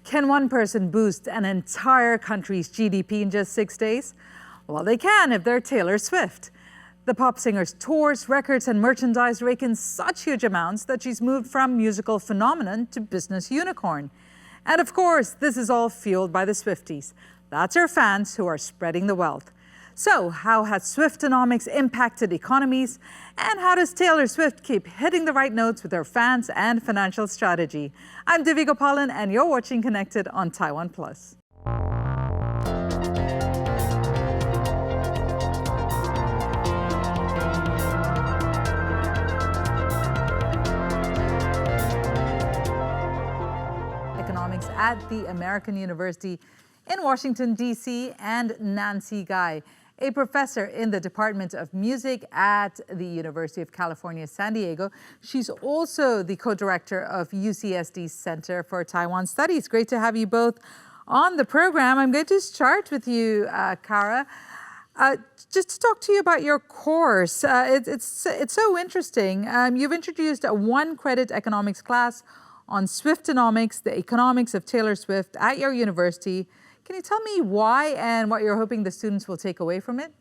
Can one person boost an entire country's GDP in just 6 days? Well, they can if they're Taylor Swift. The pop singer's tours, records, and merchandise rake in such huge amounts that she's moved from musical phenomenon to business unicorn. And of course, this is all fueled by the Swifties. That's her fans who are spreading the wealth. So, how has Swiftonomics impacted economies? And how does Taylor Swift keep hitting the right notes with her fans and financial strategy? I'm Divya Gopalan, and you're watching Connected on Taiwan Plus. Economics at the American University in Washington, D.C., and Nancy Guy, a professor in the Department of Music at the University of California, San Diego. She's also the co-director of UCSD's Center for Taiwan Studies. Great to have you both on the program. I'm going to start with you, Kara. Just to talk to you about your course. It's so interesting. You've introduced a one-credit economics class on Swiftonomics, the economics of Taylor Swift at your university. Can you tell me why and what you're hoping the students will take away from it?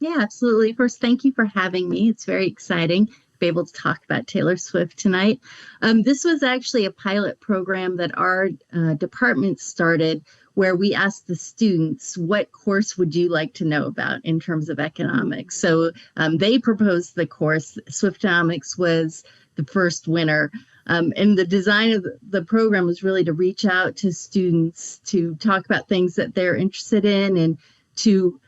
Yeah, absolutely. First, thank you for having me. It's very exciting to be able to talk about Taylor Swift tonight. This was actually a pilot program that our department started where we asked the students, what course would you like to know about in terms of economics? So they proposed the course. Swiftonomics was the first winner. And the design of the program was really to reach out to students to talk about things that they're interested in and to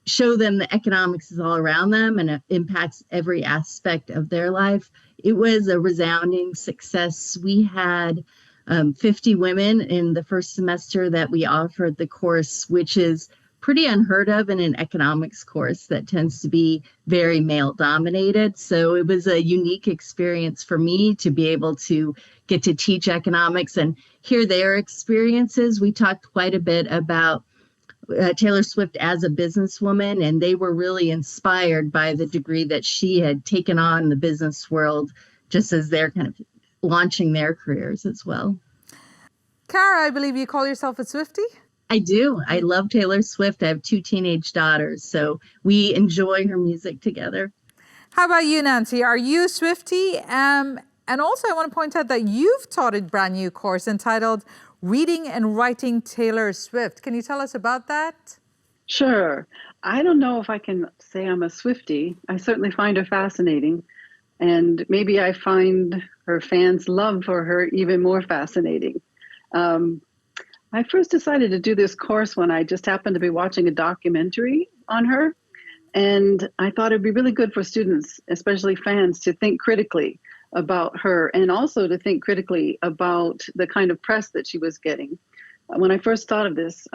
show them the economics is all around them and it impacts every aspect of their life. It was a resounding success. We had 50 women in the first semester that we offered the course, which is pretty unheard of in an economics course that tends to be very male dominated. So it was a unique experience for me to be able to get to teach economics and hear their experiences. We talked quite a bit about Taylor Swift as a businesswoman, and they were really inspired by the degree that she had taken on the business world just as they're kind of launching their careers as well. Kara, I believe you call yourself a Swiftie? I do. I love Taylor Swift. I have 2 teenage daughters, so we enjoy her music together. How about you, Nancy? Are you a Swiftie? And also, I want to point out that you've taught a brand new course entitled Reading and Writing Taylor Swift. Can you tell us about that? Sure. I don't know if I can say I'm a Swiftie. I certainly find her fascinating. And maybe I find her fans' love for her even more fascinating. I first decided to do this course when I just happened to be watching a documentary on her. And I thought it'd be really good for students, especially fans, to think critically about her and also to think critically about the kind of press that she was getting. When I first thought of this,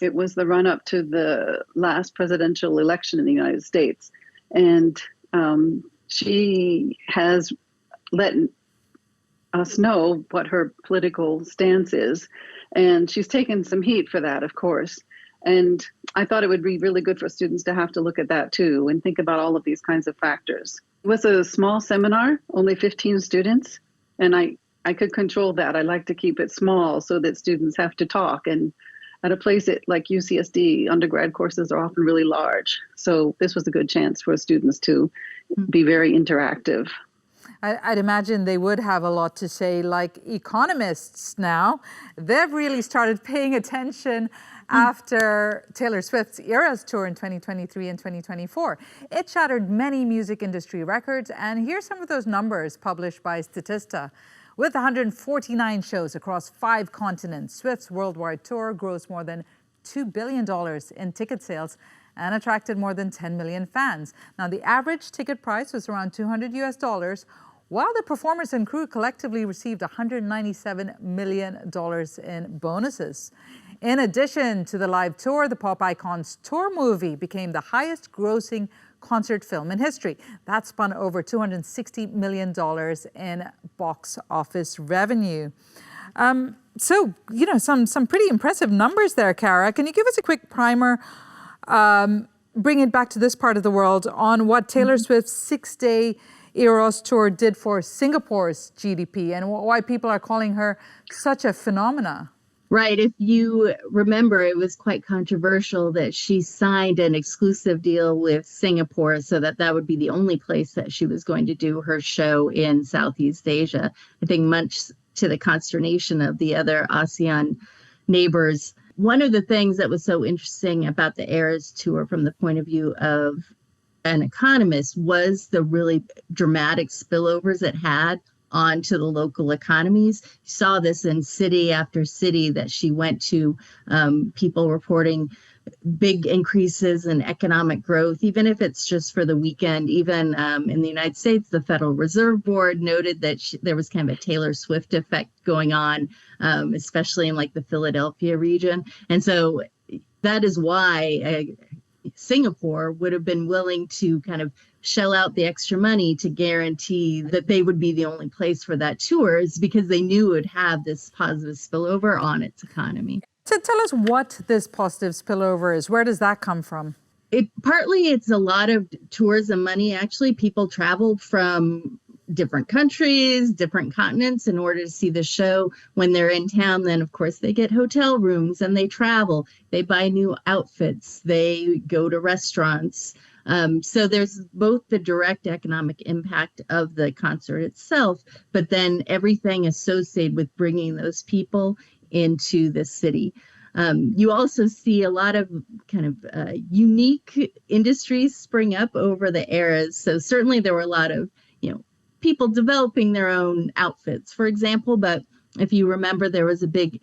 it was the run-up to the last presidential election in the United States. And she has let us know what her political stance is. And she's taken some heat for that, of course. And I thought it would be really good for students to have to look at that too and think about all of these kinds of factors. It was a small seminar, only 15 students, and I could control that. I like to keep it small so that students have to talk. And at a place like UCSD, undergrad courses are often really large. So this was a good chance for students to be very interactive. I'd imagine they would have a lot to say, like economists now. They've really started paying attention after Taylor Swift's Eras Tour in 2023 and 2024. It shattered many music industry records, and here's some of those numbers published by Statista. With 149 shows across 5 continents, Swift's worldwide tour grossed more than $2 billion in ticket sales and attracted more than 10 million fans. Now, the average ticket price was around $200, while the performers and crew collectively received $197 million in bonuses. In addition to the live tour, the pop icon's tour movie became the highest grossing concert film in history. That spun over $260 million in box office revenue. So, you know, some pretty impressive numbers there, Kara. Can you give us a quick primer, bring it back to this part of the world, on what Taylor Swift's 6-day Eras Tour did for Singapore's GDP and why people are calling her such a phenomena. Right. If you remember, it was quite controversial that she signed an exclusive deal with Singapore so that that would be the only place that she was going to do her show in Southeast Asia. I think much to the consternation of the other ASEAN neighbors. One of the things that was so interesting about the Eras Tour from the point of view of an economist was the really dramatic spillovers it had onto the local economies. You saw this in city after city that she went to, people reporting big increases in economic growth, even if it's just for the weekend. Even in the United States, the Federal Reserve Board noted that there was kind of a Taylor Swift effect going on, especially in like the Philadelphia region. And so that is why Singapore would have been willing to kind of shell out the extra money to guarantee that they would be the only place for that tour, is because they knew it would have this positive spillover on its economy. So tell us what this positive spillover is. Where does that come from? Partly it's a lot of tourism money. Actually, people traveled from different countries, different continents in order to see the show. When they're in town, then of course they get hotel rooms and they travel, they buy new outfits, they go to restaurants. So there's both the direct economic impact of the concert itself, but then everything associated with bringing those people into the city. You also see a lot of kind of unique industries spring up over the eras. So certainly there were a lot of, people developing their own outfits, for example, but if you remember, there was a big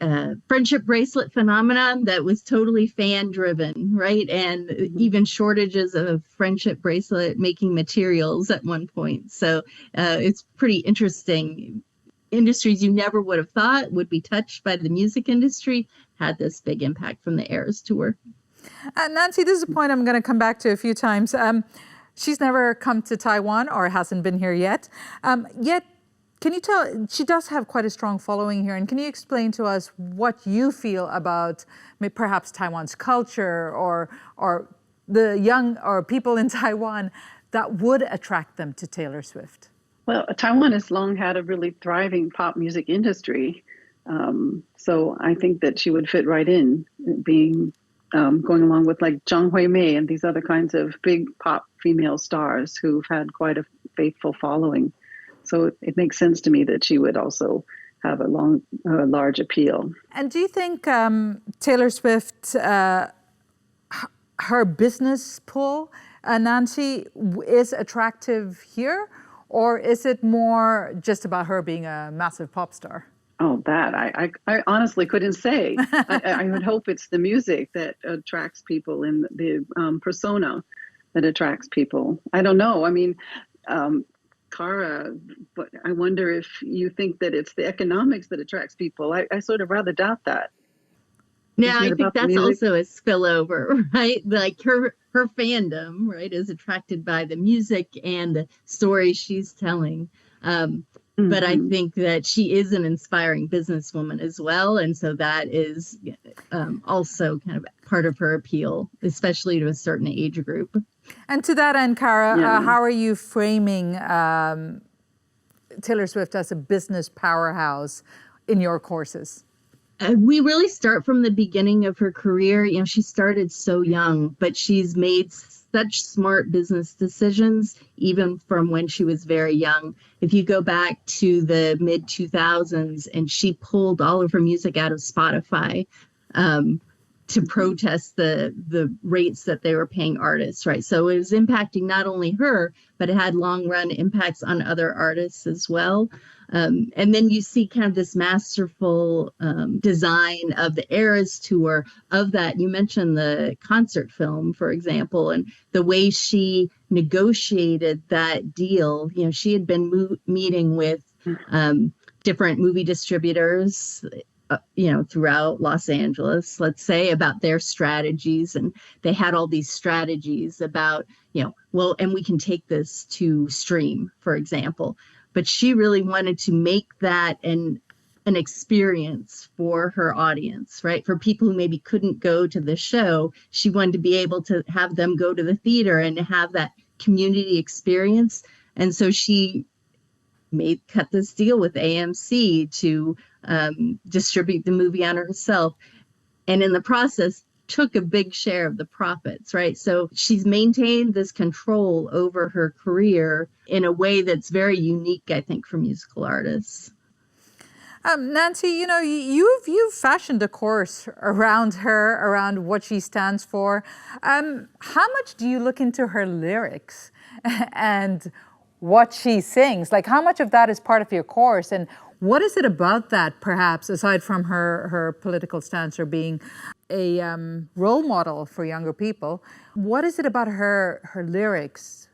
friendship bracelet phenomenon that was totally fan driven, right? And even shortages of friendship bracelet making materials at one point. So it's pretty interesting. Industries you never would have thought would be touched by the music industry had this big impact from the Eras Tour. Nancy, this is a point I'm going to come back to a few times. She's never come to Taiwan or hasn't been here yet. Yet, can you tell, she does have quite a strong following here. And can you explain to us what you feel about perhaps Taiwan's culture or the young or people in Taiwan that would attract them to Taylor Swift? Well, Taiwan has long had a really thriving pop music industry. So I think that she would fit right in, being going along with like Zhang Hui-mei and these other kinds of big pop female stars who've had quite a faithful following. So it makes sense to me that she would also have a large appeal. And do you think Taylor Swift, her business pull, Nancy, is attractive here? Or is it more just about her being a massive pop star? Oh, that I honestly couldn't say. I would hope it's the music that attracts people and the persona that attracts people. I don't know. I mean, Kara, but I wonder if you think that it's the economics that attracts people. I sort of rather doubt that. Yeah, I think that's also a spillover, right? Like her fandom, right, is attracted by the music and the stories she's telling. But I think that she is an inspiring businesswoman as well. And so that is also kind of part of her appeal, especially to a certain age group. And to that end, Kara, how are you framing Taylor Swift as a business powerhouse in your courses? We really start from the beginning of her career. She started so young, but she's made such smart business decisions, even from when she was very young. If you go back to the mid 2000s, and she pulled all of her music out of Spotify to protest the rates that they were paying artists, right? So it was impacting not only her, but it had long run impacts on other artists as well. And then you see kind of this masterful design of the Eras Tour, of that. You mentioned the concert film, for example, and the way she negotiated that deal. She had been meeting with different movie distributors, throughout Los Angeles, let's say, about their strategies. And they had all these strategies about, and we can take this to stream, for example. But she really wanted to make that an experience for her audience, right? For people who maybe couldn't go to the show, she wanted to be able to have them go to the theater and have that community experience. And so she cut this deal with AMC to distribute the movie on herself. And in the process, took a big share of the profits, right? So she's maintained this control over her career in a way that's very unique, I think, for musical artists. Nancy, you've fashioned a course around her, around what she stands for. How much do you look into her lyrics and what she sings? Like, how much of that is part of your course? And what is it about that, perhaps, aside from her political stance or being a role model for younger people? What is it about her lyrics,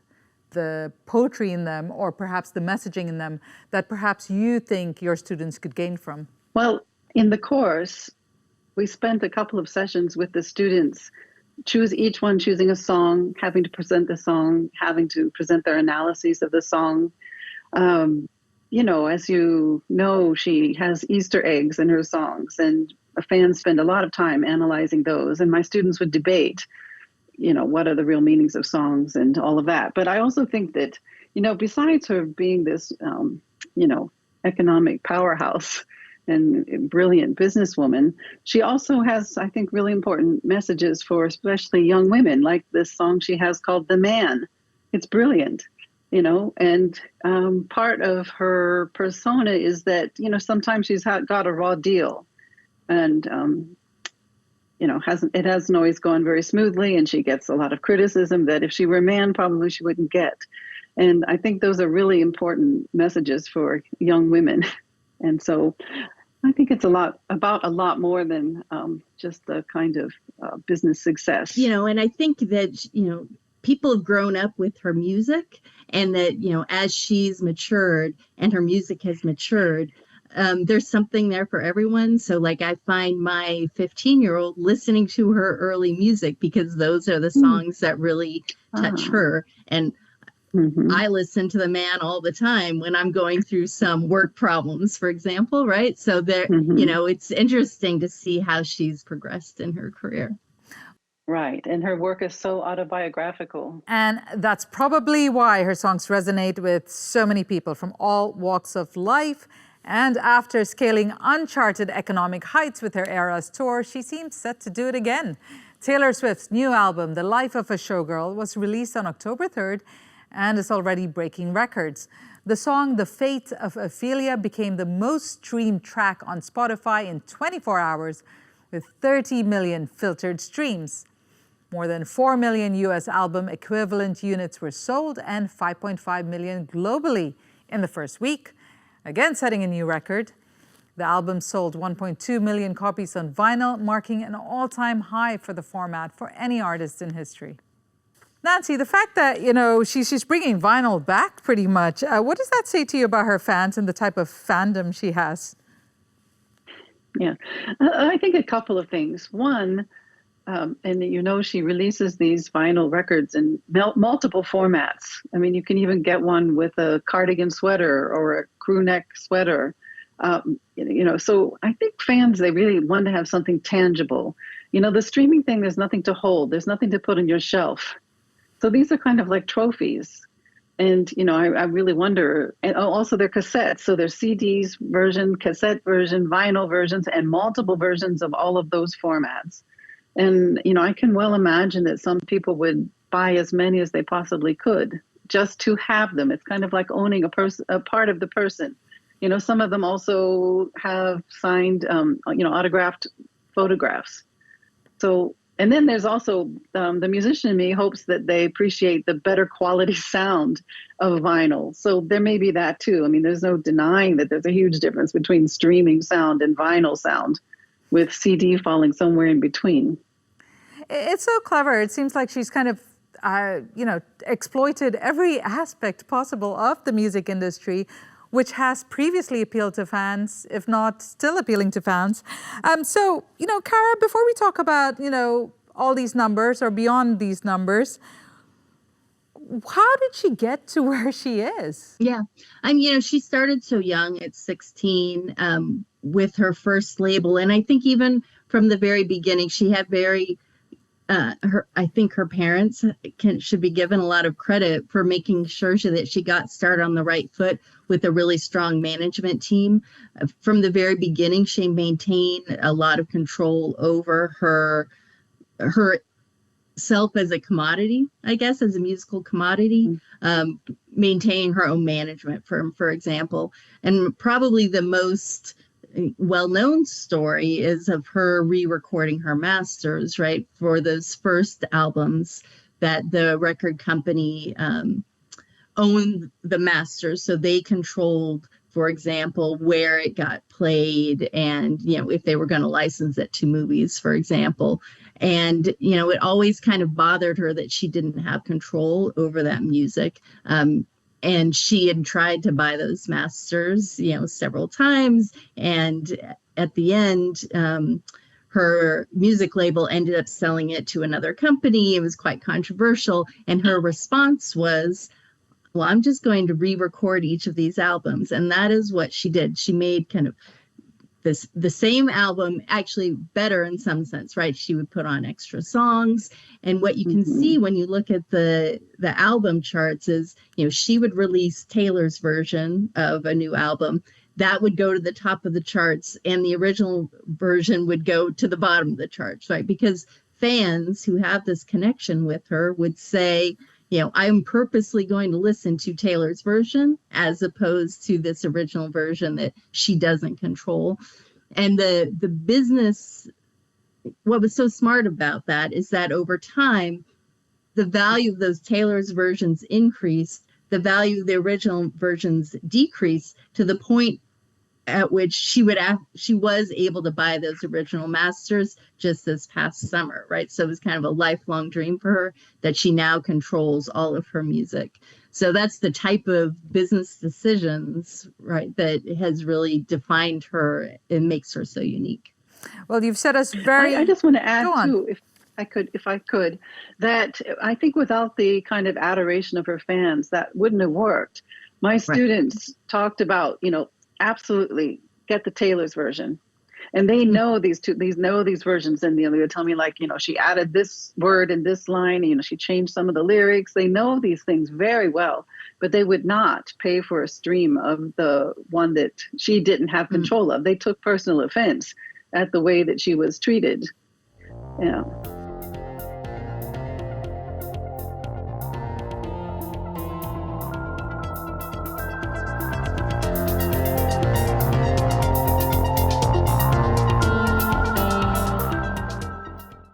the poetry in them, or perhaps the messaging in them that perhaps you think your students could gain from? Well, in the course, we spent a couple of sessions with the students, each one choosing a song, having to present the song, having to present their analyses of the song. As you know, she has Easter eggs in her songs, and fans spend a lot of time analyzing those. And my students would debate, what are the real meanings of songs and all of that. But I also think that, besides her being this, economic powerhouse and brilliant businesswoman, she also has, I think, really important messages for especially young women, like this song she has called "The Man." It's brilliant. And part of her persona is that, sometimes she's got a raw deal, and, it hasn't always gone very smoothly, and she gets a lot of criticism that if she were a man, probably she wouldn't get. And I think those are really important messages for young women. And so I think it's about a lot more than just the kind of business success. And I think that, people have grown up with her music, and that, as she's matured and her music has matured, there's something there for everyone. So like, I find my 15-year-old listening to her early music because those are the songs that really touch her. And I listen to "The Man" all the time when I'm going through some work problems, for example, right? So there, it's interesting to see how she's progressed in her career. Right. And her work is so autobiographical. And that's probably why her songs resonate with so many people from all walks of life. And after scaling uncharted economic heights with her Eras tour, she seems set to do it again. Taylor Swift's new album, The Life of a Showgirl, was released on October 3rd and is already breaking records. The song The Fate of Ophelia became the most streamed track on Spotify in 24 hours with 30 million filtered streams. More than 4 million US album equivalent units were sold and 5.5 million globally in the first week, again setting a new record. The album sold 1.2 million copies on vinyl, marking an all-time high for the format for any artist in history. Nancy, the fact that, she's bringing vinyl back pretty much, what does that say to you about her fans and the type of fandom she has? Yeah, I think a couple of things. One, and she releases these vinyl records in multiple formats. I mean, you can even get one with a cardigan sweater or a crew neck sweater. So I think fans, they really want to have something tangible. The streaming thing, there's nothing to hold. There's nothing to put on your shelf. So these are kind of like trophies. And, I really wonder, and also they're cassettes. So there's CDs version, cassette version, vinyl versions, and multiple versions of all of those formats. And, I can well imagine that some people would buy as many as they possibly could just to have them. It's kind of like owning a part of the person. Some of them also have signed, autographed photographs. So, and then there's also the musician in me hopes that they appreciate the better quality sound of vinyl. So there may be that too. I mean, there's no denying that there's a huge difference between streaming sound and vinyl sound, with CD falling somewhere in between. It's so clever. It seems like she's kind of, exploited every aspect possible of the music industry, which has previously appealed to fans, if not still appealing to fans. So, Kara, before we talk about, all these numbers or beyond these numbers, how did she get to where she is? Yeah. She started so young at 16 with her first label. And I think even from the very beginning, she had very I think her parents should be given a lot of credit for making sure that she got started on the right foot with a really strong management team. From the very beginning, she maintained a lot of control over her self as a commodity, I guess, as a musical commodity, maintain her own management firm, for example. And probably the most well-known story is of her re-recording her masters, right, for those first albums that the record company owned the masters, so they controlled, for example, where it got played, and if they were going to license it to movies, for example. And it always kind of bothered her that she didn't have control over that music. And she had tried to buy those masters, several times. And at the end, her music label ended up selling it to another company. It was quite controversial. And her response was, well, I'm just going to re-record each of these albums. And that is what she did. She made kind of the same album, actually better in some sense, right? She would put on extra songs. And what you can see when you look at the album charts is, she would release Taylor's version of a new album. That would go to the top of the charts, and the original version would go to the bottom of the charts, right? Because fans who have this connection with her would say, I'm purposely going to listen to Taylor's version as opposed to this original version that she doesn't control. And the business, what was so smart about that is that over time, the value of those Taylor's versions increased, the value of the original versions decreased, to the point at which she was able to buy those original masters just this past summer, right? So it was kind of a lifelong dream for her that she now controls all of her music. So that's the type of business decisions, right, that has really defined her and makes her so unique. Well, you've said us very... I just want to add too, if I could, that I think without the kind of adoration of her fans, that wouldn't have worked. My students talked about, absolutely get the Taylor's version, and they know these versions, and they would tell me, like, she added this word in this line, she changed some of the lyrics. They know these things very well, but they would not pay for a stream of the one that she didn't have control of. They took personal offense at the way that she was treated.